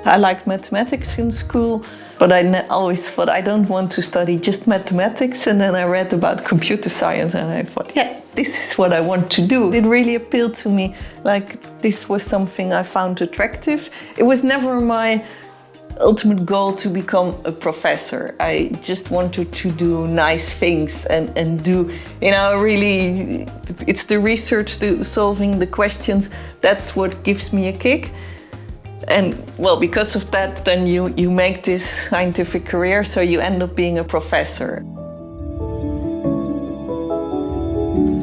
I liked mathematics in school, but I always thought I don't want to study just mathematics. And then I read about computer science and I thought, yeah, this is what I want to do. It really appealed to me, like this was something I found attractive. It was never my ultimate goal to become a professor. I just wanted to do nice things and do, really, it's the research, solving the questions, that's what gives me a kick. And well, because of that, then you make this scientific career, so you end up being a professor.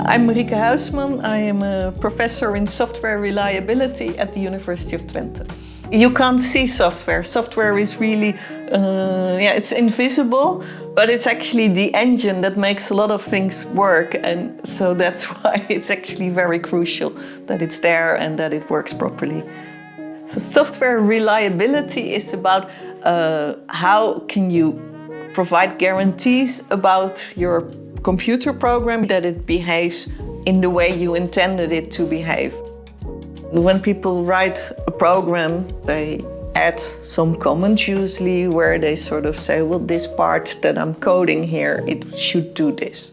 I'm Marieke Huisman. I am a professor in software reliability at the University of Twente. You can't see software. Software is really, it's invisible, but it's actually the engine that makes a lot of things work. And so that's why it's actually very crucial that it's there and that it works properly. So software reliability is about how can you provide guarantees about your computer program that it behaves in the way you intended it to behave. When people write a program, they add some comments usually where they sort of say, well, this part that I'm coding here, it should do this.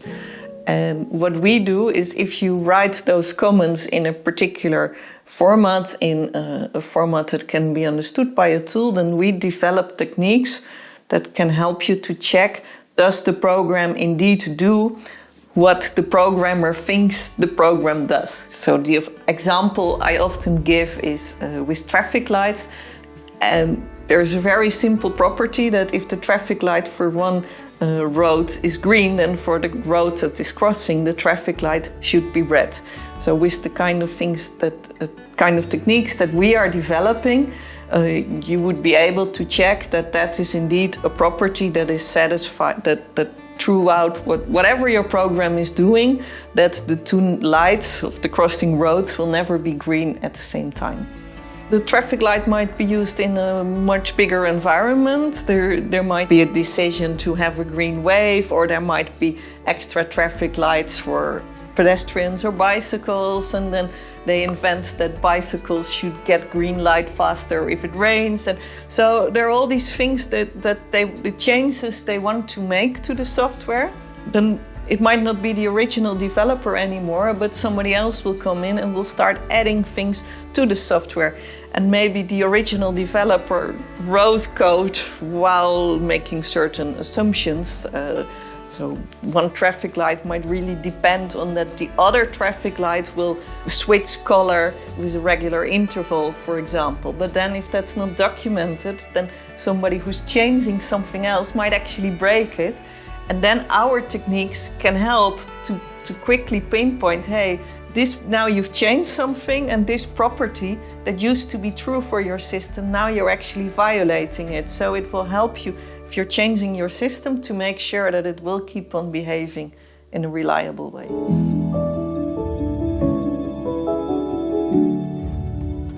And what we do is if you write those comments in a particular format, in a format that can be understood by a tool, then we develop techniques that can help you to check, does the program indeed do what the programmer thinks the program does. So the example I often give is with traffic lights. And there's a very simple property that if the traffic light for one road is green, then for the road that is crossing, the traffic light should be red. So with the kind of things that, kind of techniques that we are developing, you would be able to check that that is indeed a property that is satisfied, that throughout whatever your program is doing, that the two lights of the crossing roads will never be green at the same time. The traffic light might be used in a much bigger environment. There might be a decision to have a green wave, or there might be extra traffic lights for pedestrians or bicycles, and then they invent that bicycles should get green light faster if it rains. And so there are all these things the changes they want to make to the software. Then it might not be the original developer anymore, but somebody else will come in and will start adding things to the software. And maybe the original developer wrote code while making certain assumptions. So one traffic light might really depend on that the other traffic light will switch color with a regular interval, for example. But then if that's not documented, then somebody who's changing something else might actually break it. And then our techniques can help to quickly pinpoint, hey, now you've changed something, and this property that used to be true for your system, now you're actually violating it. So it will help you if you're changing your system to make sure that it will keep on behaving in a reliable way.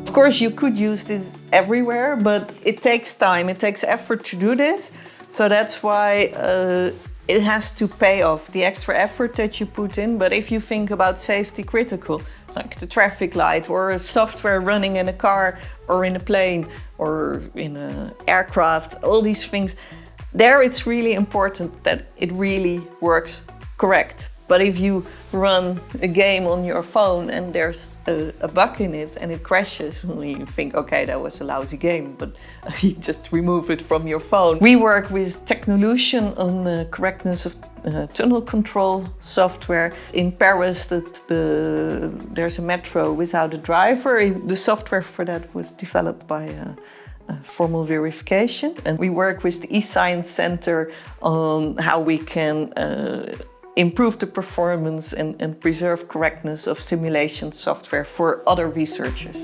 Of course, you could use this everywhere, but it takes time, it takes effort to do this. So that's why it has to pay off, the extra effort that you put in. But if you think about safety critical, like the traffic light or software running in a car or in a plane or in an aircraft, all these things, there it's really important that it really works correct. But if you run a game on your phone and there's a bug in it and it crashes, you think, okay, that was a lousy game, but you just remove it from your phone. We work with Technolution on the correctness of tunnel control software. In Paris, there's a metro without a driver. The software for that was developed by formal verification. And we work with the eScience Center on how we can improve the performance and preserve correctness of simulation software for other researchers.